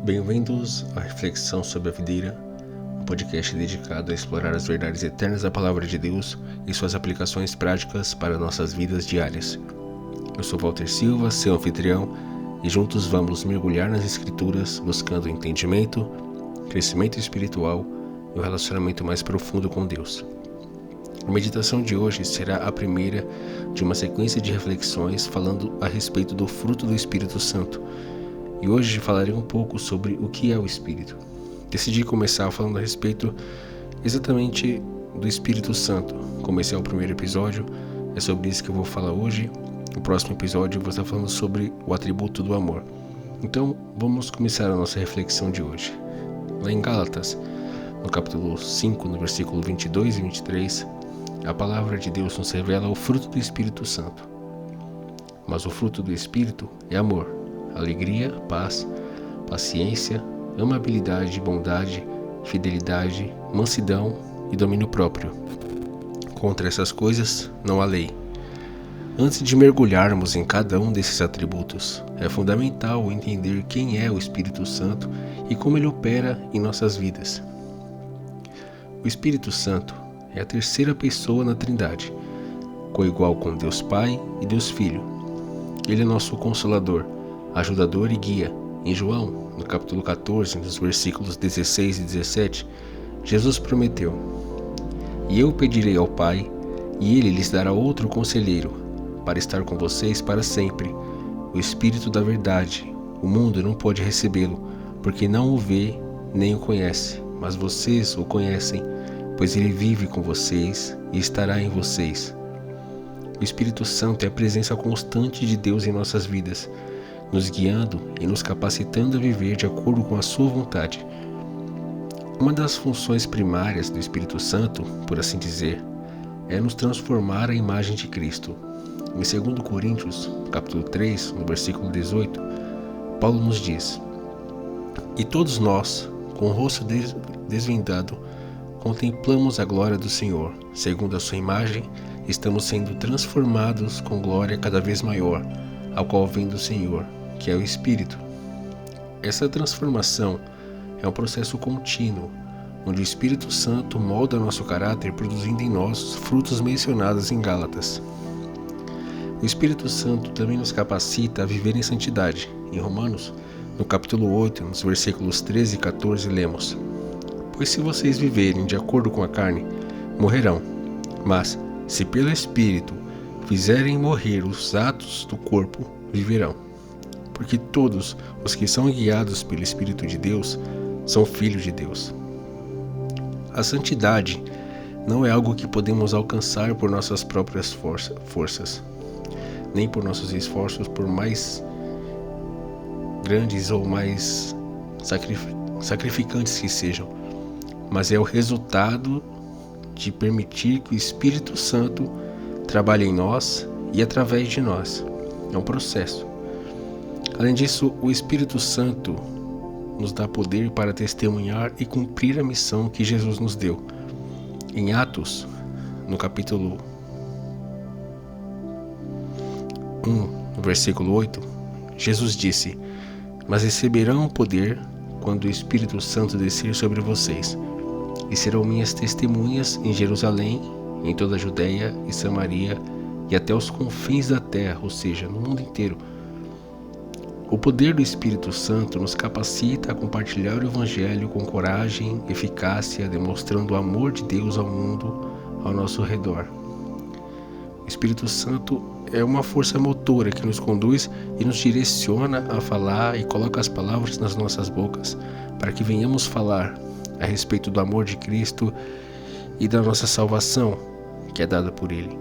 Bem-vindos à Reflexão sobre a Videira, um podcast dedicado a explorar as verdades eternas da Palavra de Deus e suas aplicações práticas para nossas vidas diárias. Eu sou Walter Silva, seu anfitrião, e juntos vamos mergulhar nas Escrituras buscando entendimento, crescimento espiritual e um relacionamento mais profundo com Deus. A meditação de hoje será a primeira de uma sequência de reflexões falando a respeito do fruto do Espírito Santo. E hoje falarei um pouco sobre o que é o Espírito. Decidi começar falando a respeito exatamente do Espírito Santo. Como esse é o primeiro episódio, é sobre isso que eu vou falar hoje. No próximo episódio eu vou estar falando sobre o atributo do amor. Então vamos começar a nossa reflexão de hoje. Lá em Gálatas, no capítulo 5, no versículo 22 e 23, a palavra de Deus nos revela o fruto do Espírito Santo. Mas o fruto do Espírito é amor, alegria, paz, paciência, amabilidade, bondade, fidelidade, mansidão e domínio próprio. Contra essas coisas não há lei. Antes de mergulharmos em cada um desses atributos, é fundamental entender quem é o Espírito Santo e como ele opera em nossas vidas. O Espírito Santo é a terceira pessoa na Trindade, coigual com Deus Pai e Deus Filho. Ele é nosso Consolador, ajudador e guia. Em João, no capítulo 14, nos versículos 16 e 17, Jesus prometeu: "E eu pedirei ao Pai, e Ele lhes dará outro conselheiro, para estar com vocês para sempre, o Espírito da verdade. O mundo não pode recebê-lo, porque não o vê nem o conhece, mas vocês o conhecem, pois Ele vive com vocês e estará em vocês." O Espírito Santo é a presença constante de Deus em nossas vidas, nos guiando e nos capacitando a viver de acordo com a sua vontade. Uma das funções primárias do Espírito Santo, por assim dizer, é nos transformar à imagem de Cristo. Em 2 Coríntios, capítulo 3, no versículo 18, Paulo nos diz: "E todos nós, com o rosto desvendado, contemplamos a glória do Senhor. Segundo a sua imagem, estamos sendo transformados com glória cada vez maior, ao qual vem do Senhor, que é o Espírito." Essa transformação é um processo contínuo, onde o Espírito Santo molda nosso caráter, produzindo em nós os frutos mencionados em Gálatas. O Espírito Santo também nos capacita a viver em santidade. Em Romanos, no capítulo 8, nos versículos 13 e 14, lemos: "Pois se vocês viverem de acordo com a carne, morrerão. Mas, se pelo Espírito fizerem morrer os atos do corpo, viverão. Porque todos os que são guiados pelo Espírito de Deus são filhos de Deus." A santidade não é algo que podemos alcançar por nossas próprias forças, nem por nossos esforços, por mais grandes ou mais sacrificantes que sejam, mas é o resultado de permitir que o Espírito Santo trabalhe em nós e através de nós. É um processo. Além disso, o Espírito Santo nos dá poder para testemunhar e cumprir a missão que Jesus nos deu. Em Atos, no capítulo 1, no versículo 8, Jesus disse: "Mas receberão poder quando o Espírito Santo descer sobre vocês, e serão minhas testemunhas em Jerusalém, em toda a Judeia e Samaria e até os confins da terra", ou seja, no mundo inteiro. O poder do Espírito Santo nos capacita a compartilhar o Evangelho com coragem, eficácia, demonstrando o amor de Deus ao mundo ao nosso redor. O Espírito Santo é uma força motora que nos conduz e nos direciona a falar e coloca as palavras nas nossas bocas, para que venhamos falar a respeito do amor de Cristo e da nossa salvação, que é dada por Ele.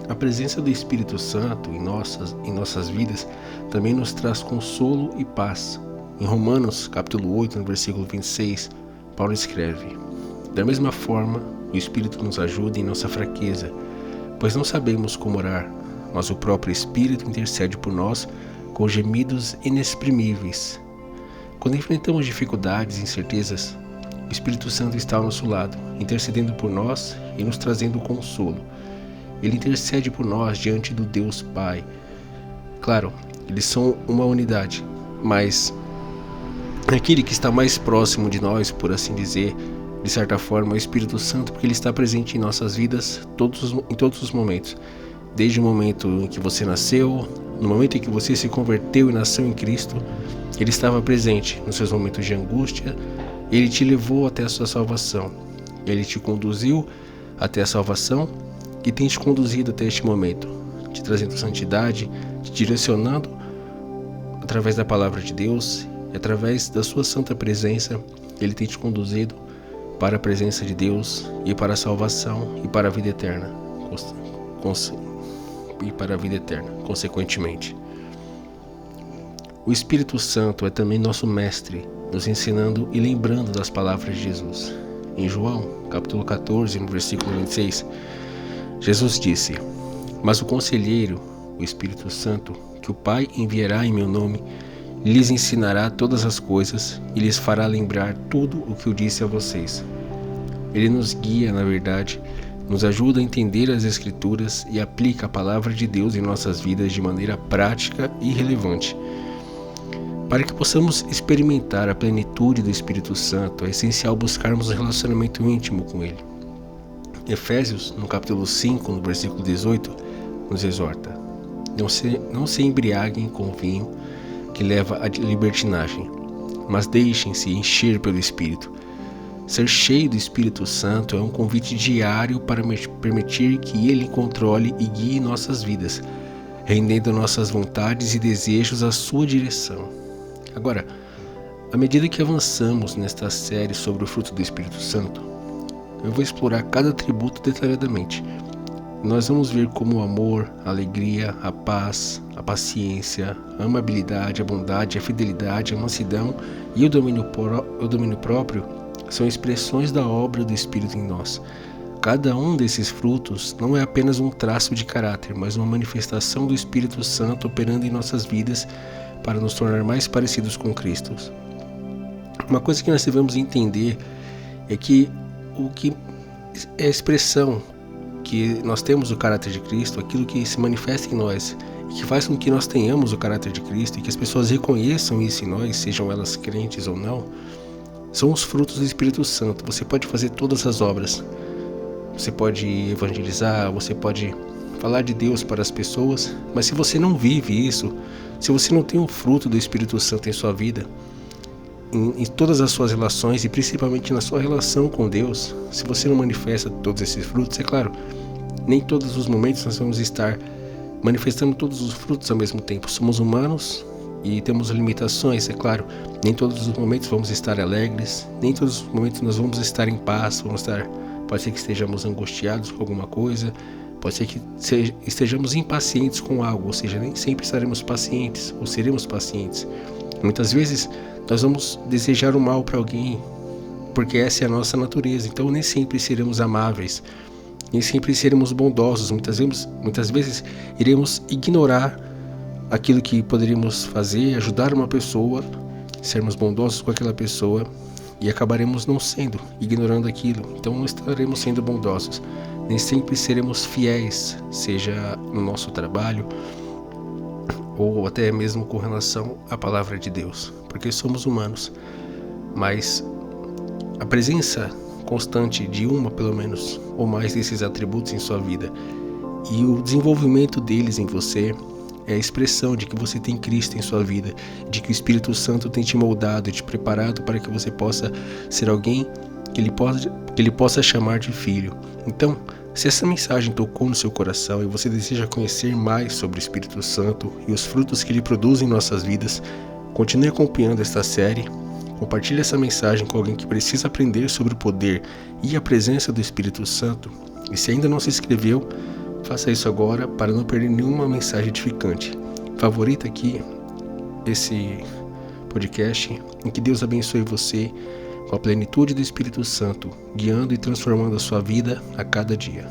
A presença do Espírito Santo em nossas vidas também nos traz consolo e paz. Em Romanos, capítulo 8, no versículo 26, Paulo escreve: "Da mesma forma, o Espírito nos ajuda em nossa fraqueza, pois não sabemos como orar, mas o próprio Espírito intercede por nós com gemidos inexprimíveis." Quando enfrentamos dificuldades e incertezas, o Espírito Santo está ao nosso lado, intercedendo por nós e nos trazendo consolo. Ele intercede por nós diante do Deus Pai. Claro, eles são uma unidade, mas Aquele que está mais próximo de nós, por assim dizer, de certa forma, é o Espírito Santo, porque ele está presente em nossas vidas em todos os momentos. Desde o momento em que você nasceu, no momento em que você se converteu e nasceu em Cristo, ele estava presente nos seus momentos de angústia. Ele te levou até a sua salvação. Ele te conduziu até a salvação e tem te conduzido até este momento, te trazendo santidade, te direcionando através da palavra de Deus e através da sua santa presença. Ele tem te conduzido para a presença de Deus e para a salvação e para a vida eterna, consequentemente. O Espírito Santo é também nosso mestre, nos ensinando e lembrando das palavras de Jesus. Em João, capítulo 14, no versículo 26, Jesus disse: "Mas o Conselheiro, o Espírito Santo, que o Pai enviará em meu nome, lhes ensinará todas as coisas e lhes fará lembrar tudo o que eu disse a vocês." Ele nos guia na verdade, nos ajuda a entender as Escrituras e aplica a palavra de Deus em nossas vidas de maneira prática e relevante. Para que possamos experimentar a plenitude do Espírito Santo, é essencial buscarmos um relacionamento íntimo com Ele. Efésios, no capítulo 5, no versículo 18, nos exorta: Não se embriaguem com vinho, que leva à libertinagem, mas deixem-se encher pelo Espírito. Ser cheio do Espírito Santo é um convite diário para permitir que Ele controle e guie nossas vidas, rendendo nossas vontades e desejos à sua direção. Agora, à medida que avançamos nesta série sobre o fruto do Espírito Santo, eu vou explorar cada atributo detalhadamente. Nós vamos ver como o amor, a alegria, a paz, a paciência, a amabilidade, a bondade, a fidelidade, a mansidão e o domínio próprio são expressões da obra do Espírito em nós. Cada um desses frutos não é apenas um traço de caráter, mas uma manifestação do Espírito Santo operando em nossas vidas para nos tornar mais parecidos com Cristo. Uma coisa que nós devemos entender é que o que é a expressão que nós temos o caráter de Cristo, aquilo que se manifesta em nós e que faz com que nós tenhamos o caráter de Cristo e que as pessoas reconheçam isso em nós, sejam elas crentes ou não, são os frutos do Espírito Santo. Você pode fazer todas as obras, você pode evangelizar, você pode falar de Deus para as pessoas, mas se você não vive isso, se você não tem o fruto do Espírito Santo em sua vida, em todas as suas relações e principalmente na sua relação com Deus, se você não manifesta todos esses frutos, é claro, nem todos os momentos nós vamos estar manifestando todos os frutos ao mesmo tempo. Somos humanos e temos limitações, é claro. Nem todos os momentos vamos estar alegres, nem todos os momentos nós vamos estar em paz, pode ser que estejamos angustiados com alguma coisa, pode ser que estejamos impacientes com algo, ou seja, nem sempre estaremos pacientes ou seremos pacientes. Muitas vezes nós vamos desejar o mal para alguém, porque essa é a nossa natureza, então nem sempre seremos amáveis, nem sempre seremos bondosos, muitas vezes iremos ignorar aquilo que poderíamos fazer, ajudar uma pessoa, sermos bondosos com aquela pessoa e acabaremos não sendo, ignorando aquilo, então não estaremos sendo bondosos, nem sempre seremos fiéis, seja no nosso trabalho ou até mesmo com relação à palavra de Deus, porque somos humanos, mas a presença constante de pelo menos, ou mais desses atributos em sua vida e o desenvolvimento deles em você é a expressão de que você tem Cristo em sua vida, de que o Espírito Santo tem te moldado e te preparado para que você possa ser alguém que ele possa chamar de filho. Então, se essa mensagem tocou no seu coração e você deseja conhecer mais sobre o Espírito Santo e os frutos que ele produz em nossas vidas, continue acompanhando esta série, compartilhe essa mensagem com alguém que precisa aprender sobre o poder e a presença do Espírito Santo. E se ainda não se inscreveu, faça isso agora para não perder nenhuma mensagem edificante. Favorita aqui esse podcast, em que Deus abençoe você com a plenitude do Espírito Santo, guiando e transformando a sua vida a cada dia.